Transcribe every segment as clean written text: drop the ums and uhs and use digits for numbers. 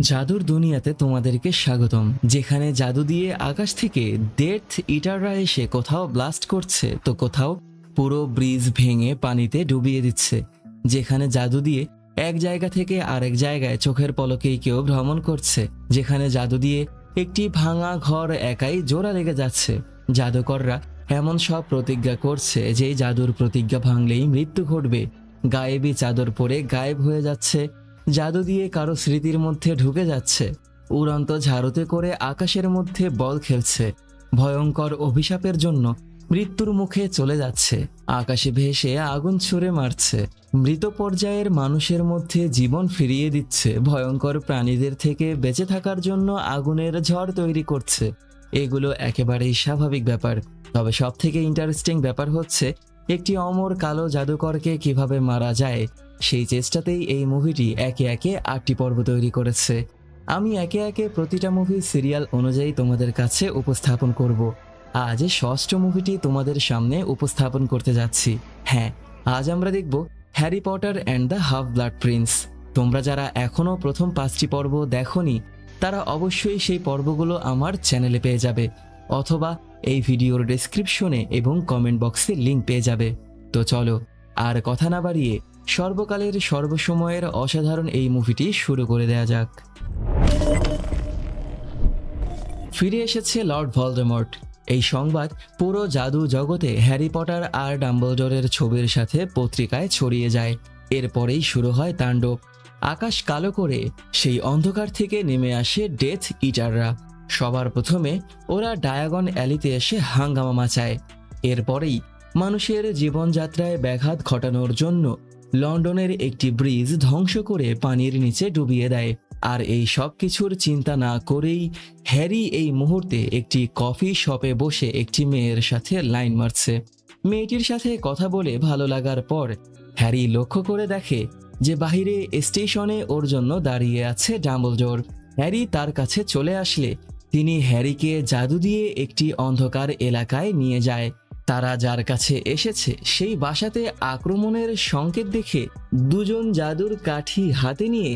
জাদুর দুনিয়াতে তোমাদেরকে স্বাগতম, যেখানে জাদু দিয়ে আকাশ থেকে ডেথ ইটাররা এসে কোথাও ব্লাস্ট করছে তো কোথাও পুরো ব্রিজ ভেঙে পানিতে ডুবিয়ে দিচ্ছে। যেখানে জাদু দিয়ে এক জায়গা থেকে আরেক জায়গায় চোখের পলকেই কেউ ভ্রমণ করছে। যেখানে জাদু দিয়ে একটি ভাঙা ঘর একাই জোড়া লেগে যাচ্ছে। জাদুকররা এমন সব প্রতিজ্ঞা করছে যে জাদুর প্রতিজ্ঞা ভাঙলেই মৃত্যু ঘটবে। গায়েবী চাদর পরে গায়েব হয়ে যাচ্ছে, জাদু দিয়ে কারো স্মৃতির মধ্যে ঢুকে যাচ্ছে, উড়ন্ত ঝাড়ুতে করে আকাশের মধ্যে বল খেলছে, ভয়ঙ্কর অভিশাপের জন্য মৃত্যুর মুখে চলে যাচ্ছে, আকাশে ভেসে আগুন ছুঁড়ে মারছে, মৃত পর্যায়ের মানুষের মধ্যে জীবন ফিরিয়ে দিচ্ছে, ভয়ঙ্কর প্রাণীদের থেকে বেঁচে থাকার জন্য আগুনের ঝড় তৈরি করছে। এগুলো একেবারেই স্বাভাবিক ব্যাপার, তবে সবথেকে ইন্টারেস্টিং ব্যাপার হচ্ছে একটি অমর কালো জাদুকরকে কিভাবে মারা যায়। সেই চেষ্টাতেই এই মুভিটি একে একে 8টি পর্ব তৈরি করেছে। আমি একে একে প্রতিটা মুভি সিরিয়াল অনুযায়ী তোমাদের কাছে উপস্থাপন করব। আজ 6ষ্ঠ মুভিটি তোমাদের সামনে উপস্থাপন করতে যাচ্ছি। হ্যাঁ, আজ আমরা দেখব Harry Potter and the half blood Prince. তোমরা যারা এখনও প্রথম 5টি পর্ব দেখোনি তারা অবশ্যই সেই পর্বগুলো আমার চ্যানেলে পেয়ে যাবে, অথবা এই ভিডিওর ডেসক্রিপশনে এবং কমেন্ট বক্সে লিঙ্ক পেয়ে যাবে। তো চলো আর কথা না বাড়িয়ে সর্বকালের সর্বসময়ের অসাধারণ এই মুভিটি শুরু করে দেয়া যাক। ফিরে এসেছে লর্ড ভলডেমর্ট। এই সংবাদ পুরো জাদু জগতে হ্যারি পটার আর ডাম্বলডোরের ছবির সাথে পত্রিকায় ছড়িয়ে যায়। এরপরেই শুরু হয় তাণ্ডব। আকাশ কালো করে সেই অন্ধকার থেকে নেমে আসে ডেথ ইটাররা। সবার প্রথমে ওরা ডায়াগন অ্যালিতে এসে হাঙ্গামা মাচায়। এরপরেই মানুষের জীবনযাত্রায় ব্যাঘাত ঘটানোর জন্য লন্ডনের একটি ব্রিজ ধ্বংস করে পানির নিচে ডুবিয়ে দেয়। আর এই সব কিছুর চিন্তা না করেই হ্যারি এই মুহূর্তে একটি কফি শপে বসে একটি মেয়ের সাথে লাইন মারছে। মেয়েটির সাথে কথা বলে ভালো লাগার পর হ্যারি লক্ষ্য করে দেখে যে বাহিরে স্টেশনে ওর জন্য দাঁড়িয়ে আছে ডাম্বলডোর। হ্যারি তার কাছে চলে আসলে তিনি হ্যারিকে জাদু দিয়ে একটি অন্ধকার এলাকায় নিয়ে যায়। তারা যার কাছে এসেছে সেই বাসাতে আক্রমণের সংকেত দেখে দুজন জাদুর কাঠি হাতে নিয়ে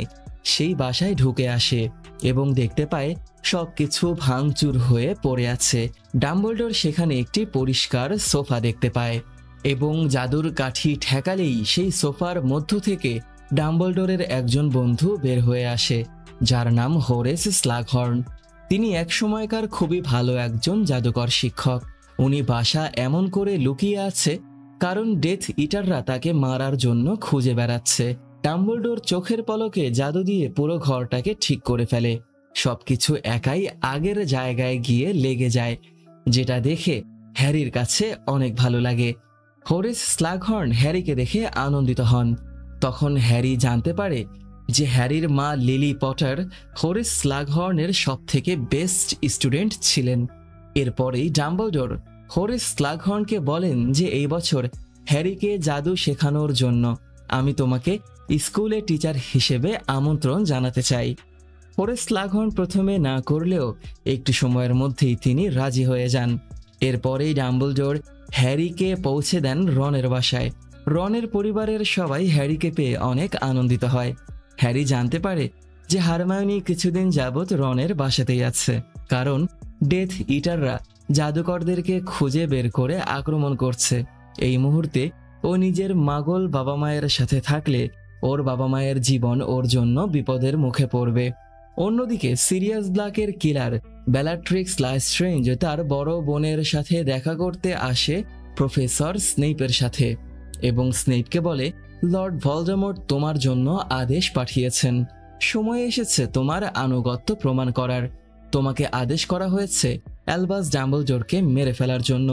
সেই বাসায় ঢুকে আসে এবং দেখতে পায় সবকিছু ভাঙচুর হয়ে পড়ে আছে। ডাম্বলডোর সেখানে একটি পরিষ্কার সোফা দেখতে পায় এবং জাদুর কাঠি ঠেকালেই সেই সোফার মধ্য থেকে ডাম্বলডোরের একজন বন্ধু বের হয়ে আসে, যার নাম হোরেস স্লাগহর্ন। তিনি এক সময়কার খুবই ভালো একজন জাদুকর শিক্ষক। উনি বাসা এমন করে লুকিয়ে আছে কারণ ডেথ ইটাররা তাকে মারার জন্য খুঁজে বেড়াচ্ছে। ডাম্বলডোর চোখের পলকে জাদু দিয়ে পুরো ঘরটাকে ঠিক করে ফেলে। সবকিছু একাই আগের জায়গায় গিয়ে লেগে যায়, যেটা দেখে হ্যারির কাছে অনেক ভালো লাগে। হোরেস স্লাগহর্ন হ্যারিকে দেখে আনন্দিত হন। তখন হ্যারি জানতে পারে যে হ্যারির মা লিলি পটার হোরেস স্লাগহর্নের সবথেকে বেস্ট স্টুডেন্ট ছিলেন। এরপরেই ডাম্বলডোর হোরেস স্লাগহর্নকে বলেন যে এই বছর হ্যারিকে জাদু শেখানোর জন্য আমি তোমাকে স্কুলে টিচার হিসেবে আমন্ত্রণ জানাতে চাই। হোরেস স্লাগহর্ন প্রথমে না করলেও একটু সময়ের মধ্যেই তিনি রাজি হয়ে যান। এরপরেই ডাম্বলডোর হ্যারিকে পৌঁছে দেন রনের বাসায়। রনের পরিবারের সবাই হ্যারিকে পেয়ে অনেক আনন্দিত হয়। হ্যারি জানতে পারে যে হারমায়োনি কিছুদিন যাবৎ রনের বাসাতেই আছে, কারণ ডেথ ইটাররা জাদুকরদেরকে খুঁজে বের করে আক্রমণ করছে। এই মুহূর্তে ও নিজের মাগল বাবা মায়ের সাথে থাকলে ওর বাবা মায়ের জীবন ওর জন্য বিপদের মুখে পড়বে। অন্যদিকে সিরিয়াস ব্ল্যাকের কিলার বেলাট্রিক্স লেস্ট্রেঞ্জ তার বড় বোনের সাথে দেখা করতে আসে প্রফেসর স্নেইপের সাথে এবং স্নেইপকে বলে, লর্ড ভলডেমর্ট তোমার জন্য আদেশ পাঠিয়েছেন। সময় এসেছে তোমার আনুগত্য প্রমাণ করার। তোমাকে আদেশ করা হয়েছে অ্যালবাস ডাম্বলডোরকে মেরে ফেলার জন্য।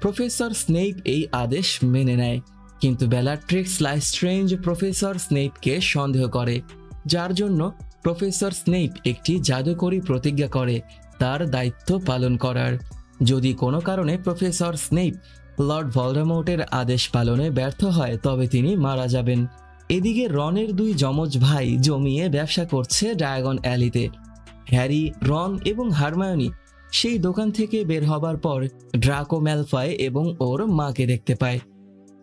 প্রফেসর স্নেইপ এই আদেশ মেনে নেয়, কিন্তু বেলাট্রিক্স লেস্ট্রেঞ্জ প্রফেসর স্নেইপকে সন্দেহ করে, যার জন্য প্রফেসর স্নেইপ একটি জাদুকরী প্রতিজ্ঞা করে তার দায়িত্ব পালন করার। যদি কোনো কারণে প্রফেসর স্নেইপ লর্ড ভলডেমর্টের আদেশ পালনে ব্যর্থ হয় তবে তিনি মারা যাবেন। এদিকে রনের 2 যমজ ভাই জমিয়ে ব্যবসা করছে ডায়াগন অ্যালিতে। হ্যারি, রন এবং হারমায়োনি সেই দোকান থেকে বের হবার পর ড্রাকো ম্যালফয় এবং ওর মাকে দেখতে পায়।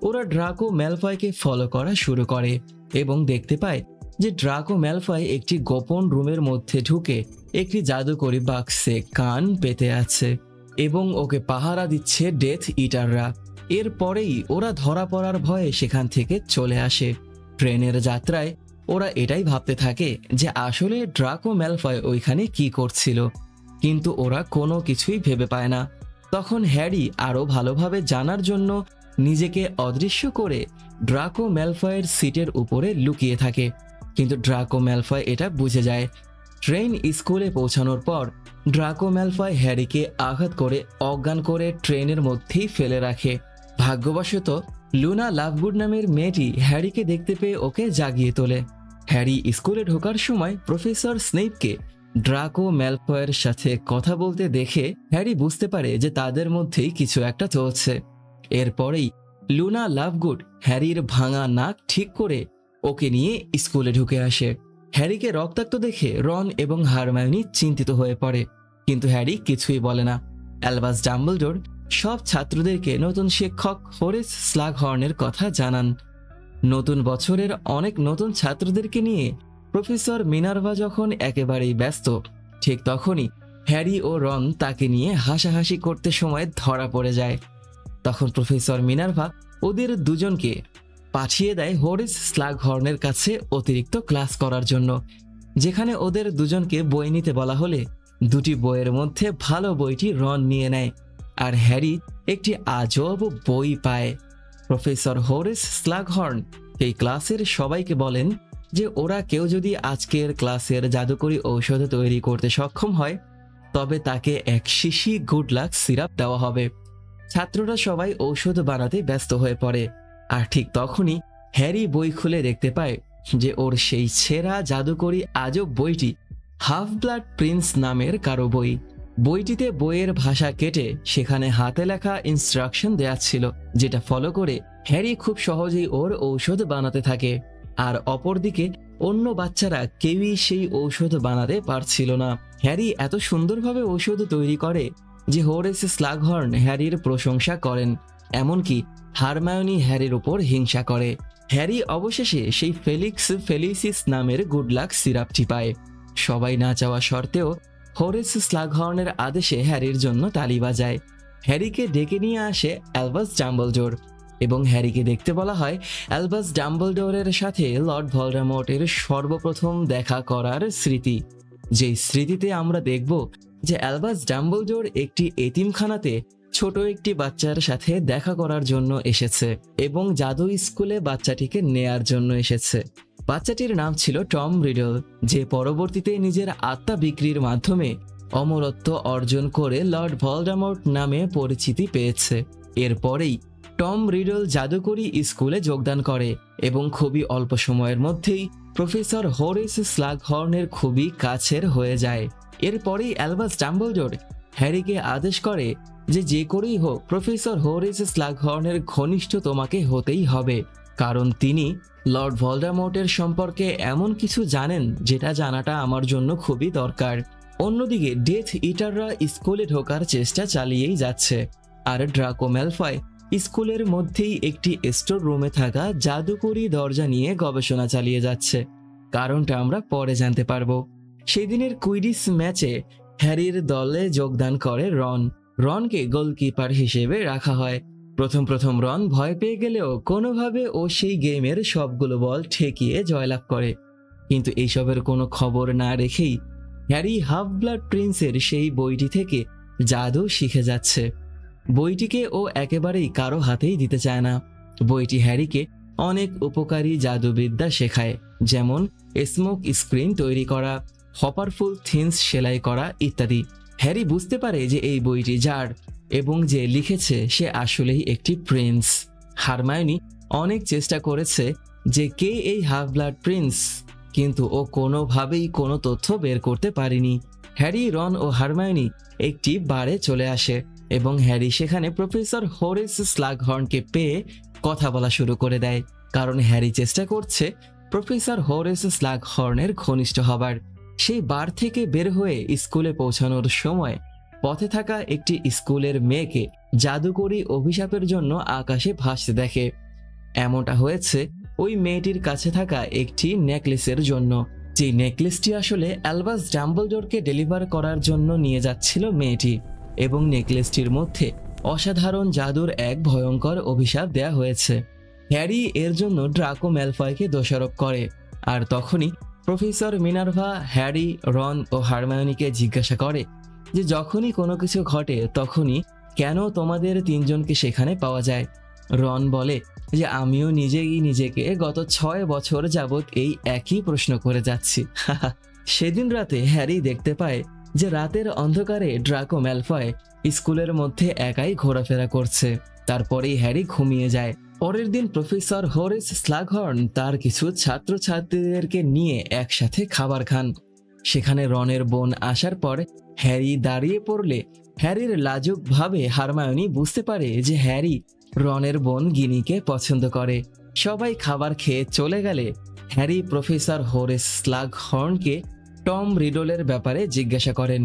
ওরা ড্রাকো ম্যালফয়কে ফলো করা শুরু করে এবং দেখতে পায় যে ড্রাকো ম্যালফয় একটি গোপন রুমের মধ্যে ঢুকে একটি জাদুকরি বাক্সে কান পেতে আছে এবং ওকে পাহারা দিচ্ছে ডেথ ইটাররা। এরপরেই ওরা ধরা পড়ার ভয়ে সেখান থেকে চলে আসে। ট্রেনের যাত্রায় ওরা এটাই ভাবতে থাকে যে আসলে ড্রাকো ম্যালফয় ওইখানে কি করছিল, কিন্তু ওরা কোনো কিছুই ভেবে পায় না। তখন হ্যারি আরও ভালোভাবে জানার জন্য নিজেকে অদৃশ্য করে ড্রাকো ম্যালফয়ের সিটের উপরে লুকিয়ে থাকে, কিন্তু ড্রাকো ম্যালফয় এটা বুঝে যায়। ট্রেন স্কুলে পৌঁছানোর পর ড্রাকো ম্যালফয় হ্যারিকে আঘাত করে অজ্ঞান করে ট্রেনের মধ্যেই ফেলে রাখে। ভাগ্যবশত লুনা লাভগুড নামের মেয়েটি হ্যারিকে দেখতে পেয়ে ওকে জাগিয়ে তোলে। হ্যারি স্কুলে ঢোকার সময় প্রফেসর স্নেপকে ড্রাকো ম্যালফয়ের সাথে কথা বলতে দেখে হ্যারি বুঝতে পারে যে তাদের মধ্যেই কিছু একটা চলছে। এরপরেই লুনা লাভগুড হ্যারির ভাঙা নাক ঠিক করে ওকে নিয়ে স্কুলে ঢুকে আসে। হ্যারিকে রক্তাক্ত দেখে রন এবং হারমায়োনি চিন্তিত হয়ে পড়ে, কিন্তু হ্যারি কিছুই বলে না। অ্যালবাস ডাম্বলডোর সব ছাত্রদেরকে নতুন শিক্ষক হোরেস স্লাগহর্নের কথা জানান। নতুন বছরের অনেক নতুন ছাত্রদেরকে নিয়ে প্রফেসর মিনার্ভা যখন একেবারেই ব্যস্ত, ঠিক তখনই হ্যারি ও রন তাকে নিয়ে হাসাহাসি করতে সময় ধরা পড়ে যায়। তখন প্রফেসর মিনার্ভা ওদের দুজনকে পাঠিয়ে দেয় হোরেস স্লাগহর্নের কাছে অতিরিক্ত ক্লাস করার জন্য, যেখানে ওদের দুজনকে বই নিতে বলা হলে দুটি বইয়ের মধ্যে ভালো বইটি রন নিয়ে নেয়, আর হ্যারি একটি আজব বই পায়। প্রফেসর হোরেস স্লাগহর্ন এই ক্লাসের সবাইকে বলেন যে ওরা কেউ যদি আজকের ক্লাসের জাদুকরি ঔষধ তৈরি করতে সক্ষম হয় তবে তাকে এক শিশি গুড লাক সিরাপ দেওয়া হবে। ছাত্ররা সবাই ঔষধ বানাতে ব্যস্ত হয়ে পড়ে, আর ঠিক তখনই হ্যারি বই খুলে দেখতে পায় যে ওর সেই ছেঁড়া জাদুকরি আজব বইটি হাফ ব্লাড প্রিন্স নামের কারো বই। বইটিতে বইয়ের ভাষা কেটে সেখানে হাতে লেখা ইনস্ট্রাকশন দেয়া ছিল, যেটা ফলো করে হ্যারি খুব সহজেই ওর ঔষধ বানাতে থাকে। আর অপরদিকে অন্য বাচ্চারা কেউই সেই ঔষধ বানাতে পারছিল না। হ্যারি এত সুন্দরভাবে ঔষধ তৈরি করে যে হোরেস স্লাগহর্ন হ্যারির প্রশংসা করেন, এমনকি হারমায়োনি হ্যারির উপর হিংসা করে। হ্যারি অবশেষে সেই ফেলিক্স ফেলিসিস নামের গুড লাক সিরাপটি পায়। সবাই না চাওয়া সত্ত্বেও হোরেস স্লাগহর্নের আদেশে হ্যারির জন্য তালি বাজায়। হ্যারিকে ডেকে নিয়ে আসে অ্যালবাস ডাম্বলডোর এবং হ্যারিকে দেখতে বলা হয় অ্যালবাস ডাম্বলডোরের সাথে লর্ড ভলডেমর্টের সর্বপ্রথম দেখা করার স্মৃতি, যেই স্মৃতিতে আমরা দেখব যে অ্যালবাস ডাম্বলডোর একটি এতিমখানাতে ছোট একটি বাচ্চার সাথে দেখা করার জন্য এসেছে এবং জাদু স্কুলে বাচ্চাটিকে নেয়ার জন্য এসেছে। বাচ্চাটির নাম ছিল টম রিডল, যে পরবর্তীতে নিজের আত্মা বিক্রির মাধ্যমে অমরত্ব অর্জন করে লর্ড ভলডেমর্ট নামে পরিচিতি পেয়েছে। এরপরেই টম রিডল জাদুকরি স্কুলে যোগদান করে এবং খুবই অল্প সময়ের মধ্যেই প্রফেসর হোরেস স্লাগহর্নের খুবই কাছের হয়ে যায়। এরপরেই অ্যালবাস ডাম্বলডোর হ্যারিকে আদেশ করে যে যে করেই হোক প্রফেসর হোরেস স্লাগহর্নের ঘনিষ্ঠ তোমাকে হতেই হবে, কারণ তিনি লর্ড ভলডেমর্টের সম্পর্কে এমন কিছু জানেন যেটা জানাটা আমার জন্য খুবই দরকার। অন্যদিকে ডেথ ইটাররা স্কুলে ঢোকার চেষ্টা চালিয়েই যাচ্ছে, আর ড্রাকো ম্যালফয় স্কুলের মধ্যেই একটি স্টোর রুমে থাকা জাদুকরি দরজা নিয়ে গবেষণা চালিয়ে যাচ্ছে। কারণটা আমরা পরে জানতে পারবো। সেদিনের কুইডিস ম্যাচে হ্যারির দলে যোগদান করে রন। রনকে গোলকিপার হিসেবে রাখা হয়। প্রথম রন ভয় পেয়ে গেলেও কোনোভাবে ও সেই গেমের সবগুলো বল ঠেকিয়ে জয়লাভ করে, কিন্তু এইসবের কোনো খবর না রেখেই হ্যারি হাফ ব্লাড প্রিন্সের সেই বইটি থেকে জাদু শিখে যাচ্ছে। বইটিকে ও একেবারেই কারো হাতেই দিতে চায় না। বইটি হ্যারিকে অনেক উপকারী জাদুবিদ্যা শেখায়, যেমন স্মোক স্ক্রিন তৈরি করা, হপারফুল থিনস সেলাই করা ইত্যাদি। হ্যারি বুঝতে পারে যে এই বইটি জার এবং যে লিখেছে সে আসলেই একটি প্রিন্স। হারমায়োনি অনেক চেষ্টা করেছে যে কে এই হাফ ব্লাড প্রিন্স, কিন্তু ও কোনোভাবেই কোনো তথ্য বের করতে পারেনি। হ্যারি, রন ও হারমায়োনি একটি বারে চলে আসে এবং হ্যারি সেখানে প্রফেসর হোরেস স্লাগহর্নকে পেয়ে কথা বলা শুরু করে দেয়, কারণ হ্যারি চেষ্টা করছে প্রফেসর হোরেস স্লাগহর্নের ঘনিষ্ঠ হবার। সেই বার থেকে বের হয়ে স্কুলে পৌঁছানোর সময় পথে থাকা একটি স্কুলের মেয়েকে জাদুকরি অভিশাপের জন্য আকাশে ভাসতে দেখে। এমনটা হয়েছে ওই মেয়েটির কাছে থাকা একটি নেকলেসের জন্য, যে নেকলেসটি আসলে অ্যালবাস ডাম্বলডোরকে ডেলিভার করার জন্য নিয়ে যাচ্ছিল মেয়েটি, এবং নেকলেসটির মধ্যে অসাধারণ জাদুর এক ভয়ঙ্কর অভিশাপ দেয়া হয়েছে। হ্যারি এর জন্য ড্রাকো ম্যালফয়কে দোষারোপ করে, আর তখনই প্রফেসর মিনার্ভা হ্যারি, রন ও হারমায়োনিকে জিজ্ঞাসা করে যে যখনই কোনো কিছু ঘটে তখনই কেন তোমাদের তিনজনকে সেখানে পাওয়া যায়। রন বলে যে আমিও নিজেই নিজেকে গত 6 বছর যাবৎ এই একই প্রশ্ন করে যাচ্ছি। সেদিন রাতে হ্যারি দেখতে পায় যে রাতের অন্ধকারে ড্রাকো ম্যালফয় স্কুলের মধ্যে একাই ঘোরাফেরা করছে। তারপরেই হ্যারি ঘুমিয়ে যায়। পরের দিন প্রফেসর হোরেস স্লাগহর্ন তার কিছু ছাত্রছাত্রীদেরকে নিয়ে একসাথে খাবার খান। সেখানে রনের বোন আসার পর হ্যারি দাঁড়িয়ে পড়লে হ্যারির লাজুকভাবে হারমায়োনি বুঝতে পারে যে হ্যারি রনের বোন গিনিকে পছন্দ করে। সবাই খাবার খেয়ে চলে গেলে হ্যারি প্রফেসর হোরেস স্লাগহর্নকে টম রিডলের ব্যাপারে জিজ্ঞাসা করেন,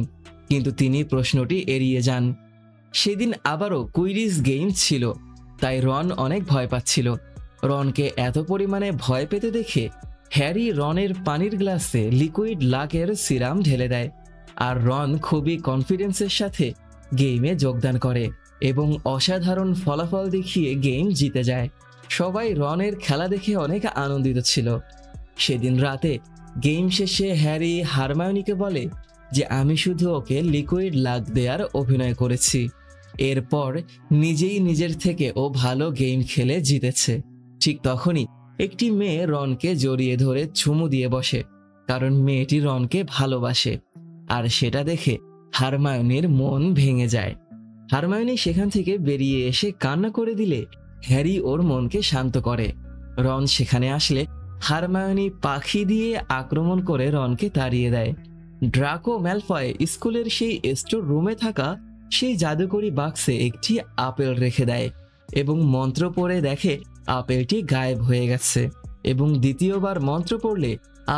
কিন্তু তিনি প্রশ্নটি এড়িয়ে যান। সেদিন আবারও কুইডিচ গেম ছিল, তাই রন অনেক ভয় পাচ্ছিল। রনকে এত পরিমাণে ভয় পেতে দেখে হ্যারি রনের পানির গ্লাসে লিকুইড লাকের সিরাম ঢেলে দেয়, আর রন খুবই কনফিডেন্সের সাথে গেমে যোগদান করে এবং অসাধারণ ফলাফল দেখিয়ে গেম জিতে যায়। সবাই রনের খেলা দেখে অনেক আনন্দিত ছিল। সেদিন রাতে গেম শেষে হ্যারি হারমায়োনিকে বলে যে আমি শুধু ওকে লিকুইড লাক দেওয়ার অভিনয় করেছি। এরপর নিজেই নিজের থেকে ও ভালো গেম খেলে জিতেছে। ঠিক তখনই একটি মেয়ে রনকে জড়িয়ে ধরে চুমু দিয়ে বসে, কারণ মেয়েটি রনকে ভালোবাসে, আর সেটা দেখে হারমায়োনির মন ভেঙে যায়। হারমায়োনি সেখান থেকে বেরিয়ে এসে কান্না করে দিলে হ্যারি ওর মনকে শান্ত করে। রন সেখানে আসলে হারমায়োনি পাখি দিয়ে আক্রমণ করে রনকে তাড়িয়ে দেয়। ড্রাকো ম্যালফয় স্কুলের সেই স্টোর রুমে থাকা সেই জাদুকরি বাক্সে একটি আপেল রেখে দেয় এবং মন্ত্র পড়ে দেখে আপেলটি গায়েব হয়ে গেছে, এবং দ্বিতীয়বার মন্ত্র পড়লে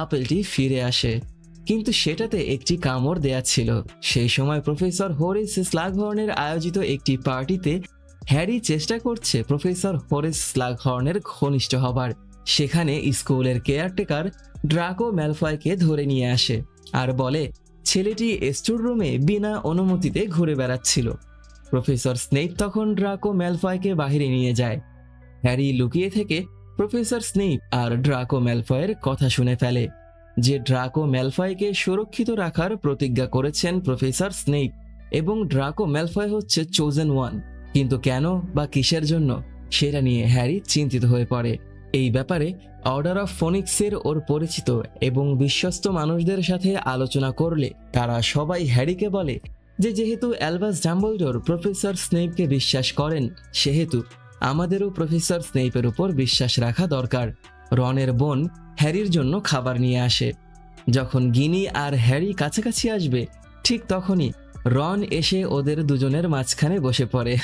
আপেলটি ফিরে আসে, কিন্তু সেটাতে একটি কামড় দেয়া ছিল। সেই সময় প্রফেসর হোরেস স্লাগহর্নের আয়োজিত একটি পার্টিতে হ্যারি চেষ্টা করছে প্রফেসর হোরেস স্লাগহর্নের ঘনিষ্ঠ হবার। সেখানে স্কুলের কেয়ারটেকার ড্রাকো ম্যালফয়কে ধরে নিয়ে আসে আর বলে ছেলেটি স্টোর রুমে বিনা অনুমতিতে ঘুরে বেড়াচ্ছিল। প্রফেসর স্নেইপ তখন ড্রাকো ম্যালফয়কে বাহিরে নিয়ে যায়। হ্যারি লুকিয়ে থেকে প্রফেসর স্নেইপ আর ড্রাকো ম্যালফয়ের কথা শুনে ফেলে যে ড্রাকো ম্যালফয়কে সুরক্ষিত রাখার প্রতিজ্ঞা করেছেন প্রফেসর স্নেইপ, এবং ড্রাকো ম্যালফয় হচ্ছে চোজেন ওয়ান। কিন্তু কেন বা কিসের জন্য সেটা নিয়ে হ্যারি চিন্তিত হয়ে পড়ে। এই ব্যাপারে অর্ডার অফ ফোনিক্সের ওর পরিচিত এবং বিশ্বস্ত মানুষদের সাথে আলোচনা করলে তারা সবাই হ্যারিকে বলে যে যেহেতু অ্যালবাস ডাম্বলডোর প্রফেসর স্নেইপকে বিশ্বাস করেন, সেহেতু আমাদেরও প্রফেসর স্নেইপের উপর বিশ্বাস রাখা দরকার। রনের বোন হ্যারির জন্য খাবার নিয়ে আসে। যখন গিনি আর হ্যারি কাছাকাছি আসবে ঠিক তখনই রন এসে ওদের দুজনের মাঝখানে বসে পড়ে।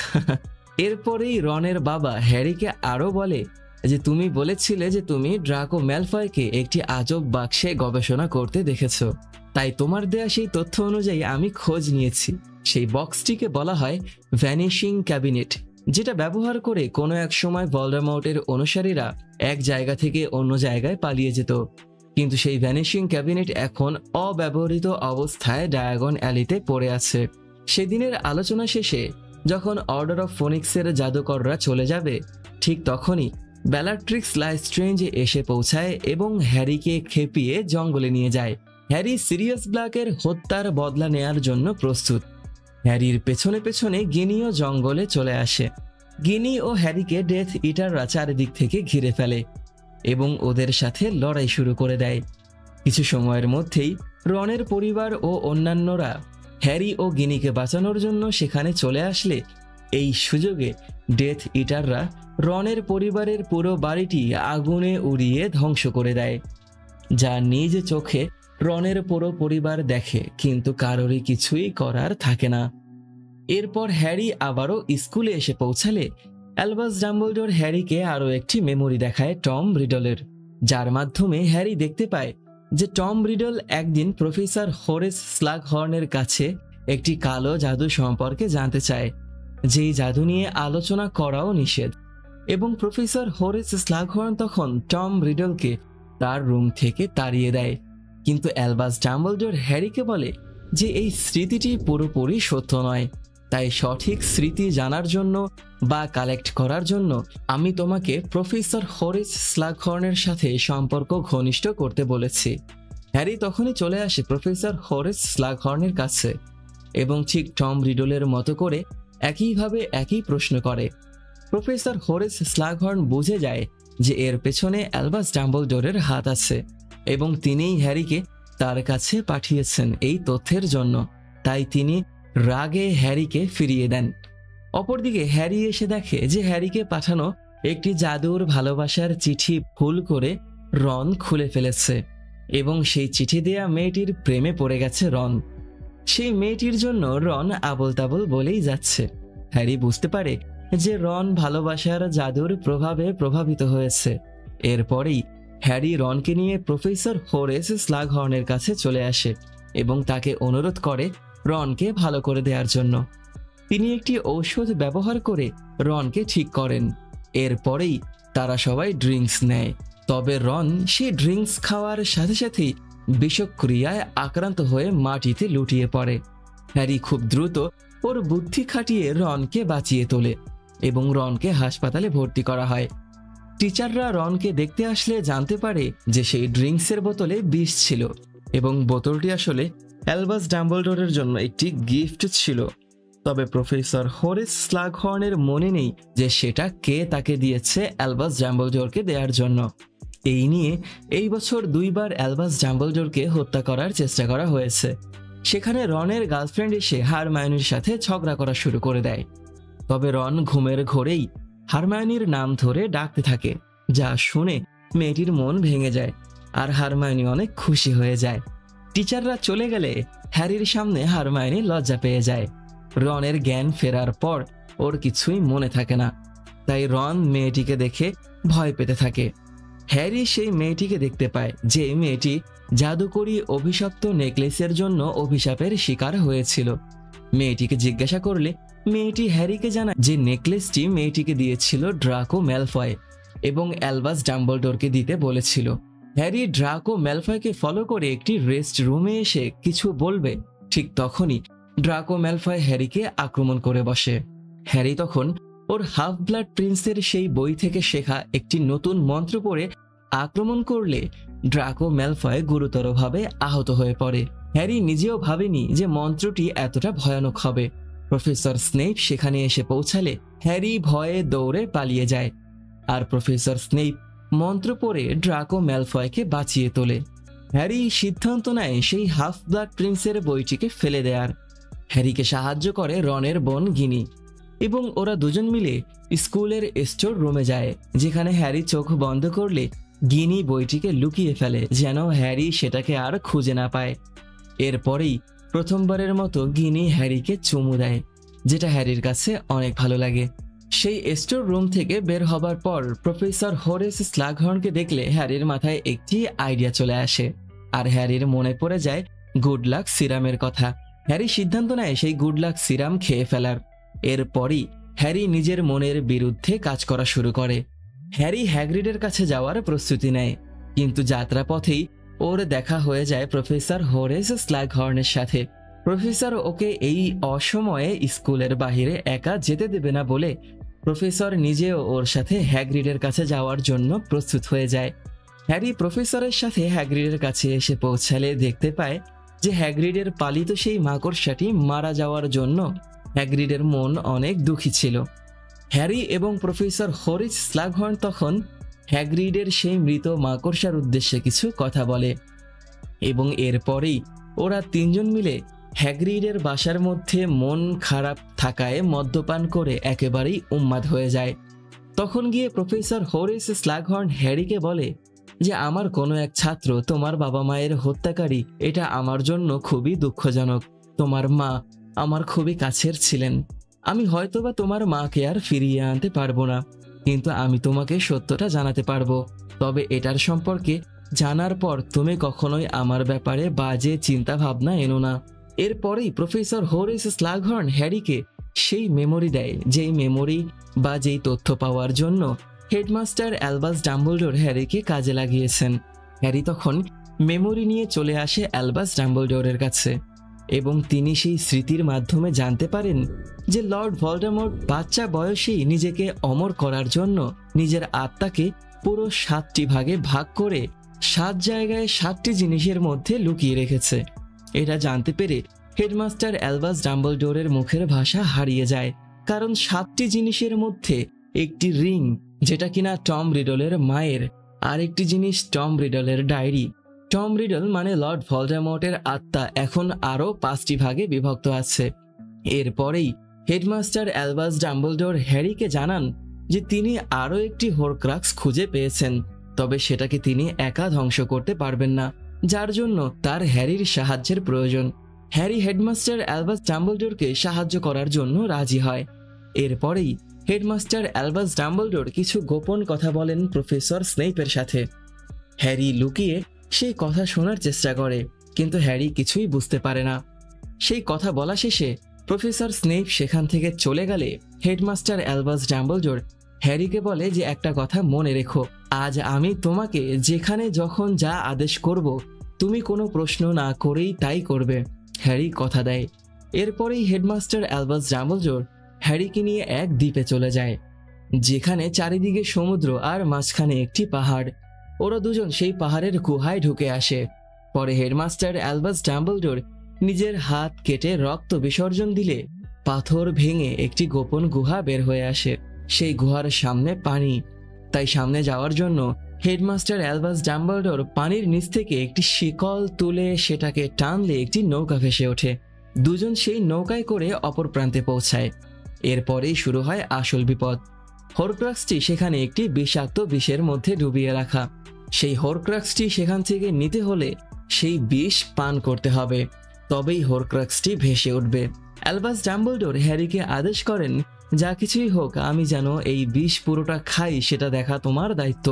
এরপরেই রনের বাবা হ্যারিকে আরও বলে যে তুমি বলেছিলে যে তুমি ড্রাকো ম্যালফয়কে একটি আজব বাক্সে গবেষণা করতে দেখেছো, তাই তোমার দেয়া সেই তথ্য অনুযায়ী আমি খোঁজ নিয়েছি। সেই বক্সটিকে বলা হয় ভ্যানিশিং ক্যাবিনেট, যেটা ব্যবহার করে কোনো এক সময় ভলডেমর্টের অনুসারীরা এক জায়গা থেকে অন্য জায়গায় পালিয়ে যেত। কিন্তু সেই ভ্যানিশিং ক্যাবিনেট এখন অব্যবহৃত অবস্থায় ডায়াগন অ্যালিতে পড়ে আছে। সেদিনের আলোচনা শেষে যখন অর্ডার অফ ফোনিক্সের জাদুকররা চলে যাবে ঠিক তখনই বেলাট্রিক্স লেস্ট্রেঞ্জ এসে পৌঁছায় এবং হ্যারিকে খেপিয়ে জঙ্গলে নিয়ে যায়। হ্যারি সিরিয়াস ব্ল্যাকের হত্যার বদলা নেয়ার জন্য প্রস্তুত। হ্যারির পেছনে পেছনে গিনিও জঙ্গলে চলে আসে। গিনি ও হ্যারিকে ডেথ ইটাররা চারিদিক থেকে ঘিরে ফেলে এবং ওদের সাথে লড়াই শুরু করে দেয়। কিছু সময়ের মধ্যেই রনের পরিবার ও অন্যান্যরা হ্যারি ও গিনিকে বাঁচানোর জন্য সেখানে চলে আসলে এই সুযোগে ডেথ ইটাররা রনের পরিবারের পুরো বাড়িটি আগুনে উড়িয়ে ধ্বংস করে দেয়, যা নিজ চোখে রনের পুরো পরিবার দেখে, কিন্তু কারোরই কিছুই করার থাকে না। এরপর হ্যারি আবারও স্কুলে এসে পৌঁছালে অ্যালবাস ডাম্বলডোর হ্যারিকে আরও একটি মেমোরি দেখায় টম রিডলের, যার মাধ্যমে হ্যারি দেখতে পায় যে টম রিডল একদিন প্রফেসর হোরেস স্লাগহর্নের কাছে একটি কালো জাদু সম্পর্কে জানতে চায়, যেই জাদু নিয়ে আলোচনা করাও নিষেধ। এবং প্রফেসর হোরেস স্লাগহর্ন তখন টম রিডলকে তার রুম থেকে তাড়িয়ে দেয়। কিন্তু অ্যালবাস ডাম্বলডোর হ্যারিকে বলে যে এই স্মৃতিটি পুরোপুরি সত্য নয়, তাই সঠিক স্মৃতি জানার জন্য বা কালেক্ট করার জন্য আমি তোমাকে প্রফেসর হোরেস স্লাগহর্নের সাথে সম্পর্ক ঘনিষ্ঠ করতে বলেছি। হ্যারি তখনই চলে আসে প্রফেসর হোরেস স্লাগহর্নের কাছে এবং ঠিক টম রিডলের মতো করে একইভাবে একই প্রশ্ন করে। প্রফেসর হোরেস স্লাগহর্ন বুঝে যায় যে এর পেছনে অ্যালবাস ডাম্বলডোরের হাত আছে এবং তিনিই হ্যারিকে তার কাছে পাঠিয়েছেন এই তথ্যের জন্য, তাই তিনি রাগে হ্যারিকে ফিরিয়ে দেন। অপরদিকে হ্যারি এসে দেখে যে হ্যারিকে পাঠানো একটি জাদুর ভালোবাসার চিঠি ভুল করে রন খুলে ফেলেছে এবং সেই চিঠি দেয়া মেয়েটির প্রেমে পড়ে গেছে রন। সেই মেয়েটির জন্য রন আবল তাবল বলেই যাচ্ছে। হ্যারি বুঝতে পারে যে রন ভালোবাসার জাদুর প্রভাবে প্রভাবিত হয়েছে। এরপরেই হ্যারি রনকে নিয়ে প্রফেসর হোরেস স্লাগহর্নের কাছে চলে আসে এবং তাকে অনুরোধ করে রনকে ভালো করে দেওয়ার জন্য। তিনি একটি ঔষধ ব্যবহার করে রনকে ঠিক করেন। এরপরেই তারা সবাই ড্রিঙ্কস নেয়, তবে রন সেই ড্রিঙ্কস খাওয়ার সাথে সাথেই বিষক্রিয়ায় আক্রান্ত হয়ে মাটিতে লুটিয়ে পড়ে। হ্যারি খুব দ্রুত ওর বুদ্ধি খাটিয়ে রনকে বাঁচিয়ে তোলে এবং রনকে হাসপাতালে ভর্তি করা হয়। টিচাররা রনকে দেখতে আসলে জানতে পারে যে সেই ড্রিঙ্কসের বোতলে বিষ ছিল এবং বোতলটি আসলে অ্যালবাস ডাম্বলডোরের জন্য একটি গিফট ছিল। তবে প্রফেসর হোরেস স্লাগহর্নের মনে নেই যে সেটা কে তাকে দিয়েছে অ্যালবাস ডাম্বলডোরকে দেওয়ার জন্য। এই নিয়ে এই বছর 2 বার অ্যালবাস ডাম্বলডোরকে হত্যা করার চেষ্টা করা হয়েছে। সেখানে রনের গার্লফ্রেন্ড এসে হারমায়োনির সাথে ঝগড়া করা শুরু করে দেয়। তবে রন ঘুমের ঘোরেই হারমায়োনির নাম ধরে ডাকতে থাকে, যা শুনে মেয়েটির মন ভেঙে যায় আর হারমায়োনি অনেক খুশি হয়ে যায়। টিচাররা চলে গেলে হ্যারির সামনে হারমায়োনি লজ্জা পেয়ে যায়। রনের জ্ঞান ফেরার পর ওর কিছুই মনে থাকে না, তাই রন মেয়েটিকে দেখে ভয় পেতে থাকে। হ্যারি সেই মেয়েটিকে দেখতে পায় যে মেয়েটি জাদুকরী অভিশপ্ত নেকলেসের জন্য অভিশাপের শিকার হয়েছিল। মেয়েটিকে জিজ্ঞাসা করলে মেয়েটি হ্যারিকে জানায় যে নেকলেসটি মেয়েটিকে দিয়েছিল ড্রাকো ম্যালফয় এবং অ্যালবাস ডাম্বলডোরকে দিতে বলেছিল। হ্যারি ড্রাকো ম্যালফয়কে ফলো করে একটি রেস্ট রুমে এসে কিছু বলবে, ঠিক তখনই ড্রাকো ম্যালফয় হ্যারিকে আক্রমণ করে বসে। হ্যারি তখন ওর হাফ ব্লাড প্রিন্সের সেই বই থেকে শেখা একটি নতুন মন্ত্র পড়ে আক্রমণ করলে ড্রাকো ম্যালফয় গুরুতরভাবে আহত হয়ে পড়ে। হ্যারি নিজেও ভাবেনি যে মন্ত্রটি এতটা ভয়ানক হবে। প্রফেসর স্নেইপ সেখানে এসে পৌঁছালে হ্যারি ভয়ে দৌড়ে পালিয়ে যায় আর প্রফেসর স্নেইপ মন্ত্র পড়ে ড্রাকো ম্যালফয়কে বাঁচিয়ে তোলে। হ্যারি সিদ্ধান্ত নেয় সেই হাফ ব্লাড প্রিন্সের বইটিকে ফেলে দেয়ার। হ্যারিকে সাহায্য করে রনের বোন গিনি এবং ওরা দুজন মিলে স্কুলের স্টোর রুমে যায়, যেখানে হ্যারি চোখ বন্ধ করলে গিনি বইটিকে লুকিয়ে ফেলে যেন হ্যারি সেটাকে আর খুঁজে না পায়। এরপরেই প্রথমবারের মতো গিনি হ্যারিকে চুমু দেয়, যেটা হ্যারির কাছে অনেক ভালো লাগে। সেই স্টোর রুম থেকে বের হবার পর প্রফেসর হোরেস স্লাগহর্নকে দেখলে হ্যারির মাথায় একটি আইডিয়া চলে আসে আর হ্যারির মনে পড়ে যায় গুড লাক সিরামের কথা। হ্যারি সিদ্ধান্ত নেয় সেই গুড লাক সিরাম খেয়ে ফেলার। এরপরই হ্যারি নিজের মনের বিরুদ্ধে কাজ করা শুরু করে। হ্যারি হ্যাগ্রিডের কাছে যাওয়ার প্রস্তুতি নেয়, কিন্তু যাত্রাপথেই ওর দেখা হয়ে যায় প্রফেসর হোরেস স্লাগহর্নের সাথে। প্রফেসর ওকে এই অসময়ে স্কুলের বাহিরে একা যেতে দেবে না বলে প্রফেসর নিজেও ওর সাথে হ্যাগ্রিডের কাছে যাওয়ার জন্য প্রস্তুত হয়ে যায়। হ্যারি প্রফেসরের সাথে হ্যাগ্রিডের কাছে এসে পৌঁছালে দেখতে পায় যে হ্যাগ্রিডের পালিত সেই মাকড়সাটি মারা যাওয়ার জন্য হ্যাগ্রিডের মন অনেক দুঃখী ছিল। হ্যারি এবং প্রফেসর হোরেস স্লাগহর্ন তখন হ্যাগ্রিডের সেই মৃত মাকড়সার উদ্দেশ্যে কিছু কথা বলে এবং এরপরেই ওরা তিনজন মিলে হ্যাগ্রিডের বাসার মধ্যে মন খারাপ থাকায় মদ্যপান করে একেবারেই উন্মাদ হয়ে যায়। তখন গিয়ে প্রফেসর হোরেস স্লাগহর্ন হ্যারিকে বলে যে আমার কোনো এক ছাত্র তোমার বাবা মায়ের হত্যাকারী, এটা আমার জন্য খুবই দুঃখজনক। তোমার মা আমার খুবই কাছের ছিলেন। আমি হয়তোবা তোমার মাকে আর ফিরিয়ে আনতে পারবো না, কিন্তু আমি তোমাকে সত্যটা জানাতে পারবো। তবে এটার সম্পর্কে জানার পর তুমি কখনোই আমার ব্যাপারে বাজে চিন্তা ভাবনা এনো না। এরপরেই প্রফেসর হোরেস স্লাগহর্ন হ্যারিকে সেই মেমোরি দেয়, যেই মেমোরি বা যেই তথ্য পাওয়ার জন্য হেডমাস্টার অ্যালবাস ডাম্বলডোর হ্যারিকে কাজে লাগিয়েছেন। হ্যারি তখন মেমোরি নিয়ে চলে আসে অ্যালবাস ডাম্বলডোরের কাছে এবং তিনি সেই স্মৃতির মাধ্যমে জানতে পারেন যে লর্ড ভলডেমর্ট বাচ্চা বয়সেই নিজেকে অমর করার জন্য নিজের আত্মাকে পুরো 7টি ভাগে ভাগ করে 7 জায়গায় 7টি জিনিসের মধ্যে লুকিয়ে রেখেছে। এটা জানতে পেরে হেডমাস্টার অ্যালবাস ডাম্বলডোরের মুখের ভাষা হারিয়ে যায়, কারণ 7টি জিনিসের মধ্যে একটি রিং, যেটা কিনা টম রিডলের মায়ের, আর একটি জিনিস টম রিডলের ডায়েরি। টম রিডল মানে লর্ড ভলডেমর্টের আত্মা এখন আরও 5টি ভাগে বিভক্ত আছে। এরপরেই হেডমাস্টার অ্যালবাস ডাম্বলডোর হ্যারিকে জানান যে তিনি আরও একটি হোরক্রাক্স খুঁজে পেয়েছেন, তবে সেটাকে তিনি একা ধ্বংস করতে পারবেন না, যার জন্য তার হ্যারির সাহায্যের প্রয়োজন। হ্যারি হেডমাস্টার অ্যালবাস ডাম্বলডোরকে সাহায্য করার জন্য রাজি হয়। এরপরেই হেডমাস্টার অ্যালবাস ডাম্বলডোর কিছু গোপন কথা বলেন প্রফেসর স্নেইপের সাথে। হ্যারি লুকিয়ে সেই কথা শোনার চেষ্টা করে, কিন্তু হ্যারি কিছুই বুঝতে পারে না। সেই কথা বলা শেষে প্রফেসর স্নেইপ সেখান থেকে চলে গেলে হেডমাস্টার অ্যালবাস ডাম্বলডোর হ্যারিকে বলে যে একটা কথা মনে রেখো, আজ আমি তোমাকে যেখানে যখন যা আদেশ করব তুমি কোনো প্রশ্ন না করেই তাই করবে। হ্যারি কথা দেয়। এরপরেই হেডমাস্টার অ্যালবাস ডাম্বলডোর হ্যারিকে নিয়ে এক দ্বীপে চলে যায়, যেখানে চারিদিকে সমুদ্র আর মাঝখানে একটি পাহাড়। ওরা দুজন সেই পাহাড়ের গুহায় ঢুকে আসে। পরে হেডমাস্টার অ্যালবাস ডাম্বলডোর নিজের হাত কেটে রক্ত বিসর্জন দিলে পাথর ভেঙে একটি গোপন গুহা বের হয়ে আসে। সেই গুহার সামনে পানি, তাই সামনে যাওয়ার জন্য হেডমাস্টার অ্যালবাস ডাম্বলডোর পানির নিচ থেকে একটি শিকল তুলে সেটাকে টানলে একটি নৌকা ভেসে ওঠে। দুজন সেই নৌকায় করে অপর প্রান্তে পৌঁছায়। এরপরেই শুরু হয় আসল বিপদ। হোরক্রাক্সটি সেখানে একটি বিষাক্ত বিষের মধ্যে ডুবিয়ে রাখা। সেই হোরক্রাক্সটি সেখান থেকে নিতে হলে সেই বিষ পান করতে হবে, তবেই হোরক্রাক্সটি ভেসে উঠবে। অ্যালবাস ডাম্বলডোর হ্যারিকে আদেশ করেন, যা কিছুই হোক আমি যেন এই বিষ পুরোটা খাই সেটা দেখা তোমার দায়িত্ব।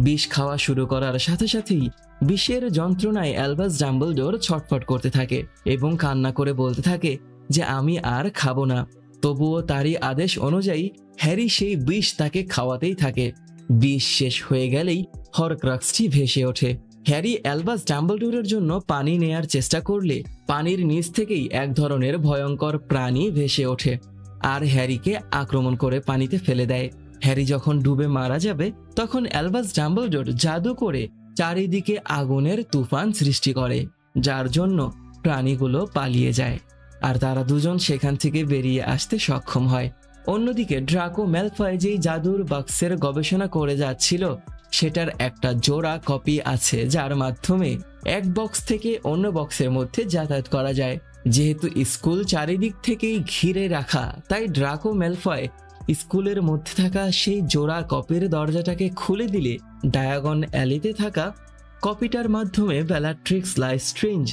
বিষ খাওয়া শুরু করার সাথে সাথেই বিষের যন্ত্রণায় অ্যালবাস ডাম্বলডোর ছটফট করতে থাকে এবং কান্না করে বলতে থাকে যে আমি আর খাবো না। তবুও তারই আদেশ অনুযায়ী হ্যারি সেই বিষ তাকে খাওয়াতেই থাকে। বিষ শেষ হয়ে গেলেই হরক্রাক্সটি ভেসে ওঠে। হ্যারি অ্যালবাস ডাম্বলডোরের জন্য পানি নেয়ার চেষ্টা করলে পানির নিচ থেকেই এক ধরনের ভয়ঙ্কর প্রাণী ভেসে ওঠে আর হ্যারিকে আক্রমণ করে পানিতে ফেলে দেয়। হ্যারি যখন ডুবে মারা যাবে তখন অ্যালবাস ডাম্বলডোর জাদু করে চারিদিকে আগুনের তুফান সৃষ্টি করে, যার জন্য প্রাণীগুলো পালিয়ে যায় আর তারা দুজন সেখান থেকে বেরিয়ে আসতে সক্ষম হয়। অন্যদিকে ড্রাকো ম্যালফয় যেই জাদুর বাক্সের গবেষণা করে যাচ্ছিল সেটার একটা জোড়া কপি আছে, যার মাধ্যমে এক বক্স থেকে অন্য বক্সের মধ্যে যাতায়াত করা যায়। যেহেতু স্কুল চারিদিক থেকেই ঘিরে রাখা, তাই ড্রাকো ম্যালফয় স্কুলের মধ্যে থাকা সেই জোড়া কপির দরজাটাকে খুলে দিলে ডায়াগন অ্যালিতে থাকা কপিটার মাধ্যমে বেলাট্রিক্স লেস্ট্রেঞ্জ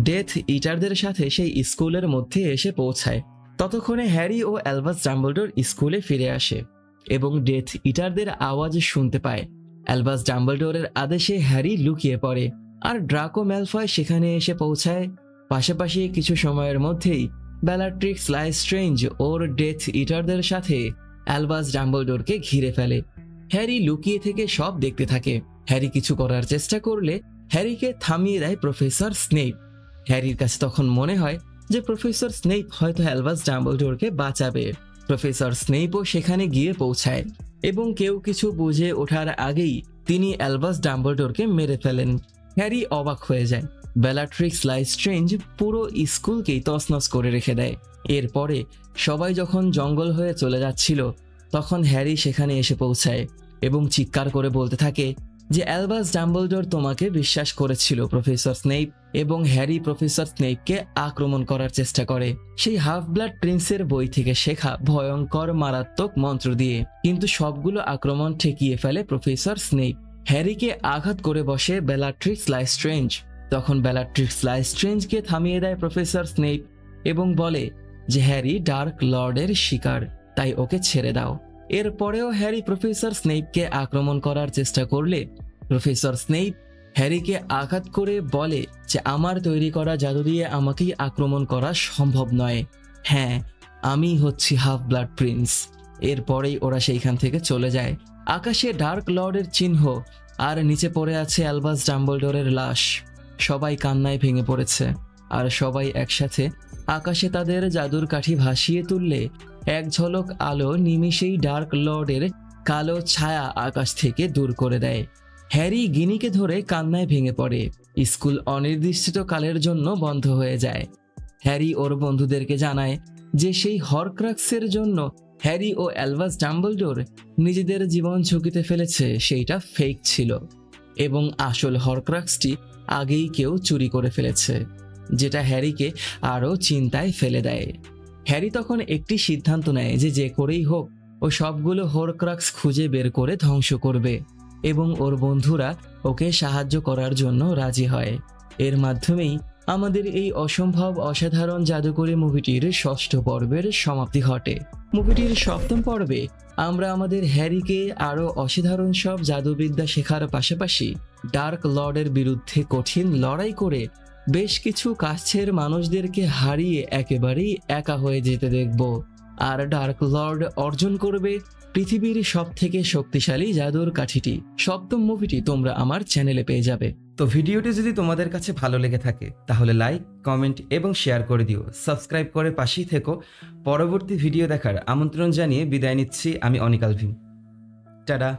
ডেথ ইটারদের সাথে সেই স্কুলের মধ্যে এসে পৌঁছায়। ততক্ষণে হ্যারি ও অ্যালবাস ডাম্বলডোর স্কুলে ফিরে আসে এবং ডেথ ইটারদের আওয়াজ শুনতে পায়। অ্যালবাস ডাম্বলডোরের আদেশে হ্যারি লুকিয়ে পড়ে আর ড্রাকো ম্যালফয় সেখানে এসে পৌঁছায়। পাশাপাশি কিছু সময়ের মধ্যেই বেলাট্রিক্স লেস্ট্রেঞ্জ ওর ডেথ ইটারদের সাথে অ্যালবাস ডাম্বলডোরকে ঘিরে ফেলে। হ্যারি লুকিয়ে থেকে সব দেখতে থাকে। হ্যারি কিছু করার চেষ্টা করলে হ্যারিকে থামিয়ে দেয় প্রফেসর স্নেইপ। হ্যারির কাছে তখন মনে হয় যে প্রফেসর স্নেইপ হয়তো অ্যালবাস ডাম্বলডোরকে বাঁচাবে। প্রফেসর স্নেইপও সেখানে গিয়ে পৌঁছায় এবং কেউ কিছু বুঝে ওঠার আগেই তিনি অ্যালবাস ডাম্বলডোরকে মেরে ফেলেন। হ্যারি অবাক হয়ে যায়। বেলাট্রিক্স লেস্ট্রেঞ্জ পুরো স্কুলকেই তছনছ করে রেখে দেয়। এরপরে সবাই যখন জঙ্গল হয়ে চলে যাচ্ছিল তখন হ্যারি সেখানে এসে পৌঁছায় এবং চিৎকার করে বলতে থাকে যে অ্যালবাস ডাম্বলডোর তোমাকে বিশ্বাস করেছিল প্রফেসর স্নেইপ, এবং হ্যারি প্রফেসর স্নেইপকে আক্রমণ করার চেষ্টা করে সেই হাফ ব্লাড প্রিন্সের বই থেকে শেখা ভয়ঙ্কর মারাত্মক মন্ত্র দিয়ে, কিন্তু সবগুলো আক্রমণ ঠেকিয়ে ফেলে প্রফেসর স্নেইপ। হ্যারিকে আঘাত করে বসে বেলাট্রিক্স লেস্ট্রেঞ্জ। তখন বেলাট্রিক্স লেস্ট্রেঞ্জকে থামিয়ে দেয় প্রফেসর স্নেইপ এবং বলে যে হ্যারি ডার্ক লর্ডের শিকার, তাই ওকে ছেড়ে দাও। এরপরেও হ্যারি প্রফেসর স্নেইপকে আক্রমণ করার চেষ্টা করলে প্রফেসর স্নেইপ হ্যারিকে আঘাত করে বলে যে আমার তৈরি করা জাদু দিয়ে আমাকেই আক্রমণ করা সম্ভব নয়। হ্যাঁ, আমি হচ্ছি হাফ ব্লাড প্রিন্স। এরপরেই ওরা সেইখান থেকে চলে যায়। আকাশে ডার্ক লর্ডের চিহ্ন আর নিচে পড়ে আছে অ্যালবাস ডাম্বলডোরের লাশ। সবাই কান্নায় ভেঙে পড়েছে আর সবাই একসাথে আকাশে তাদের জাদুর কাঠি ভাসিয়ে তুললে এক ঝলক আলো নিমিষেই ডার্ক লর্ডের কালো ছায়া আকাশ থেকে দূর করে দেয়। হ্যারি গিনিকে ধরে কান্নায় ভেঙে পড়ে। স্কুল অনির্দিষ্টকালের জন্য বন্ধ হয়ে যায়। হ্যারি ওর বন্ধুদেরকে জানায় যে সেই হরক্রাক্সের জন্য হ্যারি ও অ্যালবাস ডাম্বলডোর নিজেদের জীবন ঝুঁকিতে ফেলেছে সেইটা ফেক ছিল এবং আসল হরক্রাক্সটি আগেই কেউ চুরি করে ফেলেছে, যেটা হ্যারিকে আরও চিন্তায় ফেলে দেয়। হ্যারি তখন একটি সিদ্ধান্ত নেয় যে যে করেই হোক ও সবগুলো হরক্রাক্স খুঁজে বের করে ধ্বংস করবে এবং ওর বন্ধুরা ওকে সাহায্য করার জন্য রাজি হয়। এর মাধ্যমেই আমাদের এই অসম্ভব অসাধারণ জাদুকরী মুভিটির 6ষ্ঠ পর্বের সমাপ্তি ঘটে। মুভিটির 7ম পর্বে আমরা আমাদের হ্যারিকে আরও অসাধারণ সব জাদুবিদ্যা শেখার পাশাপাশি ডার্ক লর্ডের বিরুদ্ধে কঠিন লড়াই করে বেশ কিছু কাছের মানুষদেরকে হারিয়ে একেবারেই একা হয়ে যেতে দেখব। আর ডার্ক লর্ড অর্জন করবে পৃথিবীর সবথেকে শক্তিশালী জাদুর কাঠিটি। 7ম মুভিটি তোমরা আমার চ্যানেলে পেয়ে যাবে। তো ভিডিওটি যদি তোমাদের কাছে ভালো লেগে থাকে তাহলে লাইক, কমেন্ট এবং শেয়ার করে দিও। সাবস্ক্রাইব করে পাশেই থেকো। পরবর্তী ভিডিও দেখার আমন্ত্রণ জানিয়ে বিদায় নিচ্ছি আমি অনিক আলভিন। টাটা।